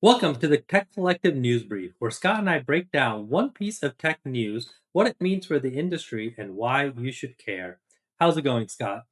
Welcome to the Tech Collective News Brief, where Scott and I break down one piece of tech news, what it means for the industry, and why you should care. How's it going, Scott?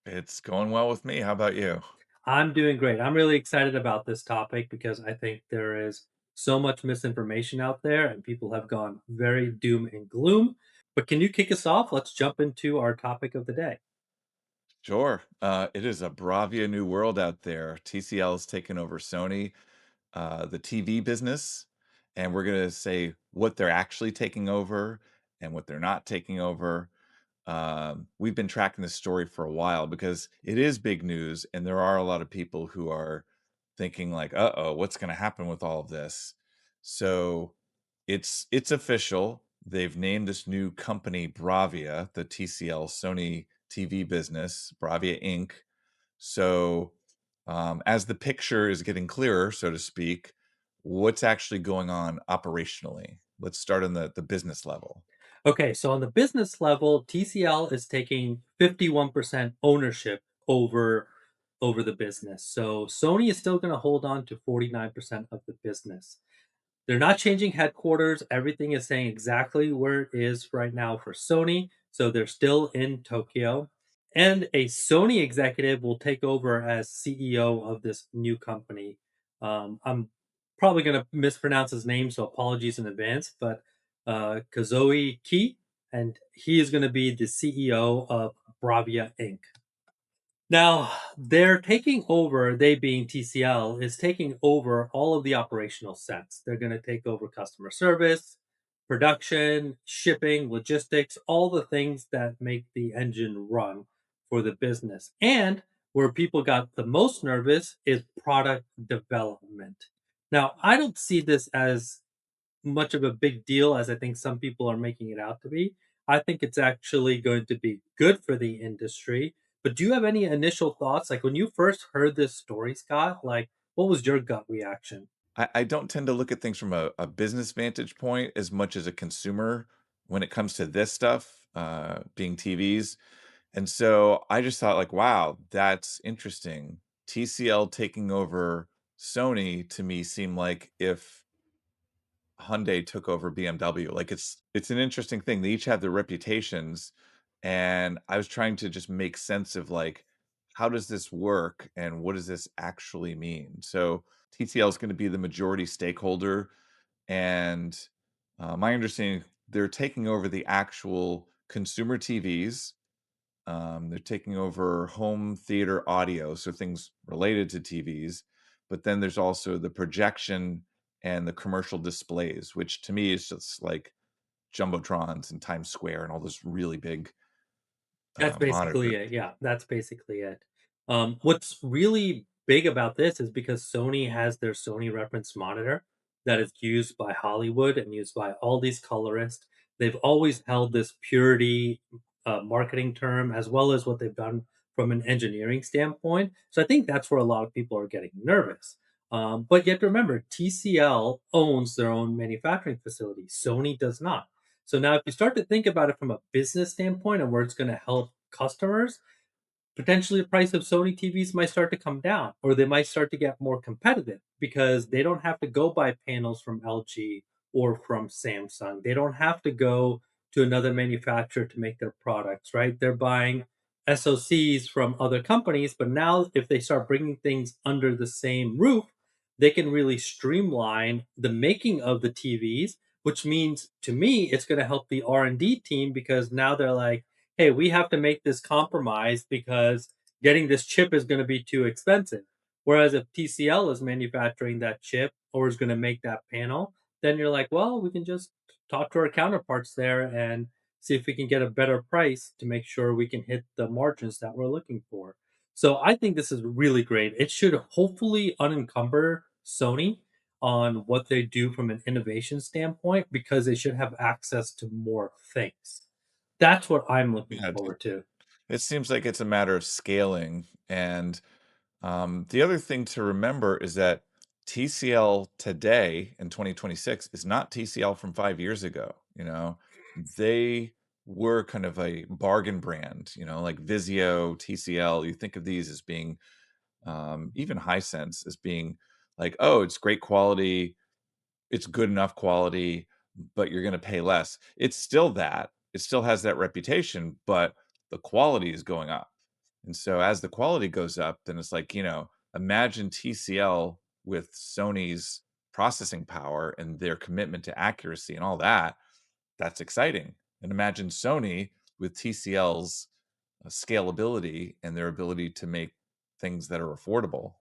It's going well with me. How about you? I'm doing great. I'm really excited about this topic because I think there is so much misinformation out there and people have gone very doom and gloom. But can you kick us off? Let's jump into our topic of the day. Sure. It is a Bravia new world out there. TCL has taken over Sony, the TV business, and we're going to say what they're actually taking over and what they're not taking over. We've been tracking this story for a while because it is big news, and there are a lot of people who are thinking like, "Uh-oh, what's going to happen with all of this?" So it's official. They've named this new company Bravia, the TCL Sony TV business, Bravia Inc. So as the picture is getting clearer, so to speak, what's actually going on operationally? Let's start on the business level. Okay, so on the business level, TCL is taking 51% ownership over the business. So Sony is still going to hold on to 49% of the business. They're not changing headquarters. Everything is staying exactly where it is right now for Sony. So they're still in Tokyo. And a Sony executive will take over as CEO of this new company. I'm probably going to mispronounce his name, so apologies in advance, but Kazoe Ki, and he is going to be the CEO of Bravia Inc. Now, they're taking over, they being TCL, is taking over all of the operational sense. They're going to take over customer service, production, shipping, logistics, all the things that make the engine run for the business. And where people got the most nervous is product development. Now, I don't see this as much of a big deal as I think some people are making it out to be. I think it's actually going to be good for the industry. But do you have any initial thoughts? Like when you first heard this story, Scott, like what was your gut reaction? I don't tend to look at things from a business vantage point as much as a consumer when it comes to this stuff, being TVs. And so I just thought like, wow, that's interesting. TCL taking over Sony to me seemed like if Hyundai took over BMW. Like it's an interesting thing. They each have their reputations, and I was trying to just make sense of like how does this work and what does this actually mean? So TCL is going to be the majority stakeholder, and my understanding they're taking over the actual consumer TVs. They're taking over home theater audio, so things related to TVs. But then there's also the projection and the commercial displays, which to me is just like jumbotrons in Times Square and all those really big That's basically monitors. it. Yeah, that's basically it. What's really big about this is because Sony has their Sony reference monitor that is used by Hollywood and used by all these colorists. They've always held this purity marketing term as well as what they've done from an engineering standpoint. So I think that's where a lot of people are getting nervous. But yet remember, TCL owns their own manufacturing facility. Sony does not. So now, if you start to think about it from a business standpoint and where it's going to help customers, potentially the price of Sony TVs might start to come down, or they might start to get more competitive because they don't have to go buy panels from LG or from Samsung. They don't have to go to another manufacturer to make their products, right? They're buying SoCs from other companies, but now if they start bringing things under the same roof, they can really streamline the making of the TVs, which means to me it's going to help the R&D team because now they're like, hey, we have to make this compromise because getting this chip is going to be too expensive. Whereas if TCL is manufacturing that chip or is going to make that panel, then you're like, well, we can just talk to our counterparts there and see if we can get a better price to make sure we can hit the margins that we're looking for. So I think this is really great. It should hopefully unencumber Sony on what they do from an innovation standpoint because they should have access to more things. That's what I'm looking Yeah, forward to. it seems like it's a matter of scaling. And the other thing to remember is that TCL today in 2026 is not TCL from 5 years ago. They were kind of a bargain brand, like Vizio, TCL. You think of these as being even Hisense as being like, "Oh, it's great quality, it's good enough quality, but you're gonna pay less." It's still that. It still has that reputation, but the quality is going up. And so as the quality goes up, then it's like, imagine TCL with Sony's processing power and their commitment to accuracy and all that. That's exciting. And imagine Sony with TCL's scalability and their ability to make things that are affordable.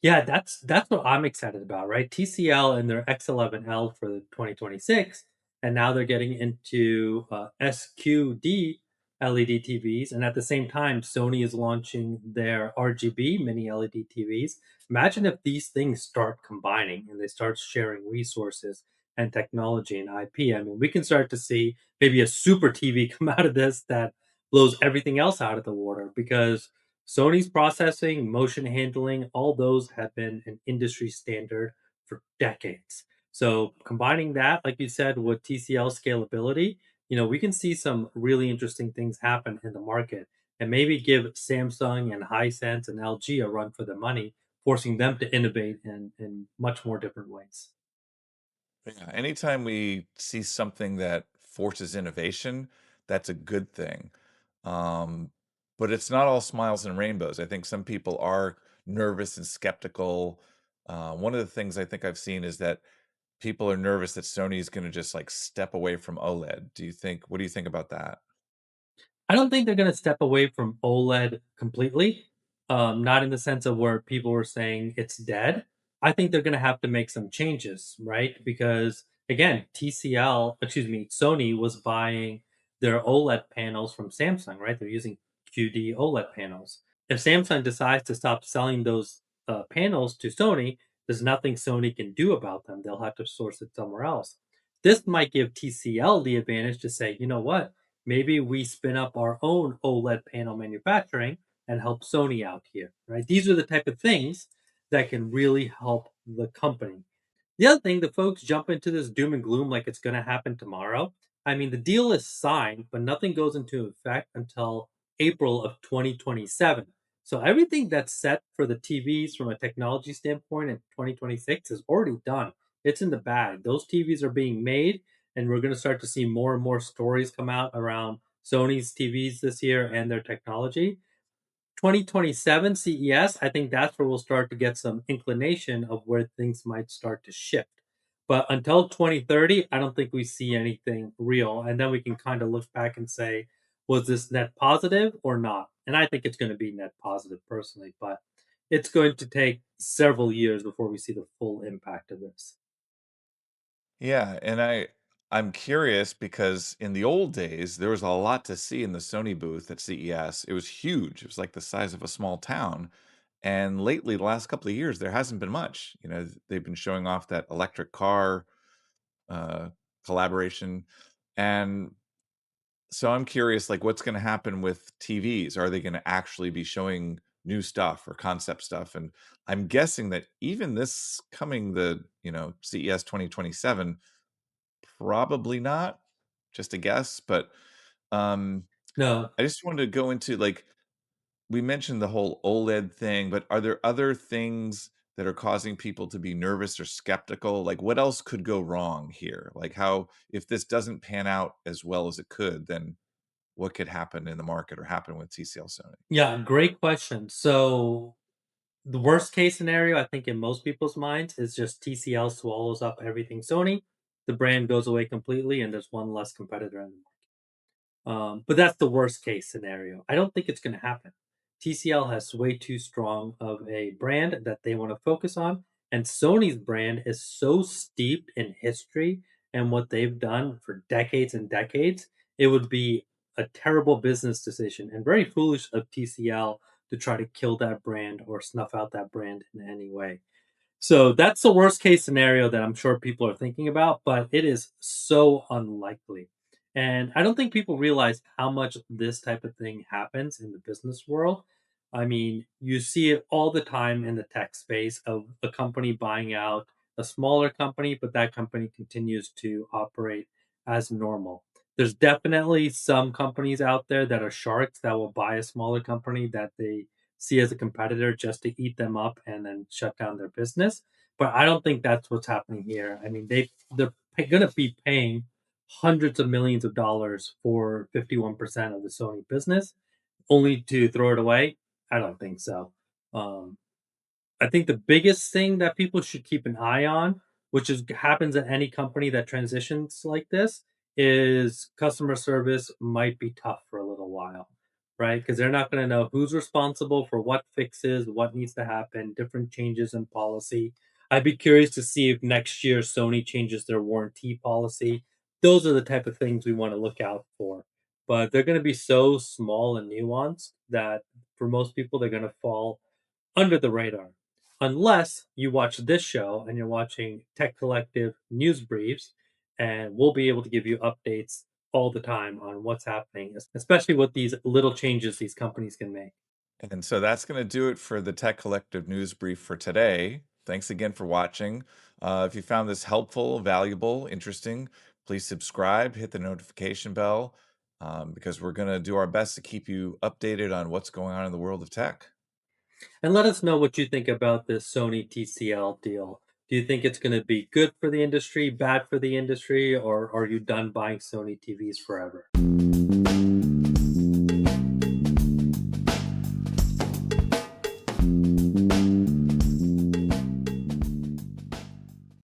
Yeah, that's what I'm excited about, right? TCL and their X11L for the 2026, and now they're getting into SQD LED TVs, and at the same time, Sony is launching their RGB mini LED TVs. Imagine if these things start combining and they start sharing resources and technology and IP. I mean, we can start to see maybe a super TV come out of this that blows everything else out of the water because Sony's processing, motion handling, all those have been an industry standard for decades. So combining that, like you said, with TCL scalability, we can see some really interesting things happen in the market and maybe give Samsung and Hisense and LG a run for the money, forcing them to innovate in much more different ways. Yeah, anytime we see something that forces innovation, that's a good thing. Um, but it's not all smiles and rainbows. I think some people are nervous and skeptical. One of the things I think I've seen is that people are nervous that Sony is going to just like step away from OLED. What do you think about that? I don't think they're gonna step away from OLED completely, not in the sense of where people were saying it's dead. I think they're gonna have to make some changes, right? Because again, Sony was buying their OLED panels from Samsung, right? They're using QD OLED panels. If Samsung decides to stop selling those panels to Sony, there's nothing Sony can do about them. They'll have to source it somewhere else. This might give TCL the advantage to say, you know what? Maybe we spin up our own OLED panel manufacturing and help Sony out here, right? These are the type of things that can really help the company. The other thing, the folks jump into this doom and gloom like it's going to happen tomorrow. I mean, the deal is signed, but nothing goes into effect until April of 2027. So everything that's set for the TVs from a technology standpoint in 2026 is already done. It's in the bag. Those TVs are being made, and we're going to start to see more and more stories come out around Sony's TVs this year and their technology. 2027 CES, I think that's where we'll start to get some inclination of where things might start to shift. But until 2030, I don't think we see anything real. And then we can kind of look back and say, was this net positive or not? And I think it's going to be net positive personally, but it's going to take several years before we see the full impact of this. Yeah, and I'm curious because in the old days there was a lot to see in the Sony booth at CES. It was huge. It was like the size of a small town. And lately, the last couple of years, there hasn't been much. They've been showing off that electric car uh, collaboration, and so I'm curious, like, what's going to happen with TVs? Are they going to actually be showing new stuff or concept stuff? And I'm guessing that even this coming the CES 2027. Probably not, just a guess, but, um, No, I just wanted to go into, like, we mentioned the whole OLED thing, but are there other things that are causing people to be nervous or skeptical? Like, what else could go wrong here? Like, how if this doesn't pan out as well as it could, then what could happen in the market or happen with TCL Sony? yeah, great question. So the worst case scenario, I think, in most people's minds is just TCL swallows up everything Sony. The brand goes away completely, and there's one less competitor in the but that's the worst case scenario. I don't think it's going to happen. TCL has way too strong of a brand that they want to focus on, and Sony's brand is so steeped in history and what they've done for decades and decades. It would be a terrible business decision and very foolish of TCL to try to kill that brand or snuff out that brand in any way. So that's the worst case scenario that I'm sure people are thinking about, but it is so unlikely. And I don't think people realize how much this type of thing happens in the business world. I mean, you see it all the time in the tech space of a company buying out a smaller company, but that company continues to operate as normal. There's definitely some companies out there that are sharks that will buy a smaller company that they see as a competitor just to eat them up and then shut down their business. But I don't think that's what's happening here. I mean, they're going to be paying hundreds of millions of dollars for 51% of the Sony business, only to throw it away. I don't think so. Um, I think the biggest thing that people should keep an eye on, which is happens at any company that transitions like this, is customer service might be tough for a little while, right? Because they're not going to know who's responsible for what fixes, what needs to happen, different changes in policy. I'd be curious to see if next year Sony changes their warranty policy. Those are the type of things we want to look out for. But they're going to be so small and nuanced that for most people, they're going to fall under the radar. Unless you watch this show and you're watching Tech Collective news briefs, and we'll be able to give you updates all the time on what's happening, especially with these little changes these companies can make. And so that's going to do it for the Tech Collective News Brief for today. Thanks again for watching. If you found this helpful, valuable, interesting, please subscribe, hit the notification bell, because we're going to do our best to keep you updated on what's going on in the world of tech. And let us know what you think about this Sony TCL deal. Do you think it's going to be good for the industry, bad for the industry, or are you done buying Sony TVs forever?